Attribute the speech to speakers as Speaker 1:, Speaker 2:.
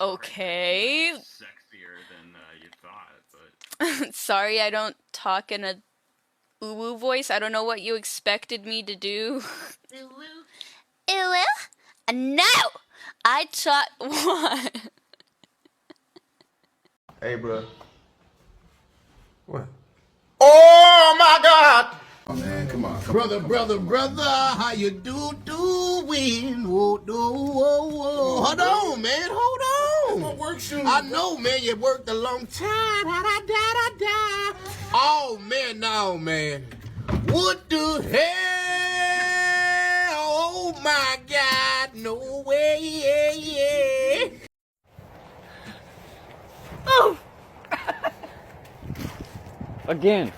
Speaker 1: Okay.
Speaker 2: Sexier than you thought, but
Speaker 1: Sorry, I don't talk in a uwu voice. I don't know what you expected me to do. Uwu? No! I taught what?
Speaker 3: Hey, bro. What? Oh my God! Oh man, come on, brother, how you doing? Whoa, whoa. Hold on, man, hold on. My work shoes. I know, man, you worked a long time. Da. Oh man, no, man. What the hell? Oh my God, no way.
Speaker 4: Again.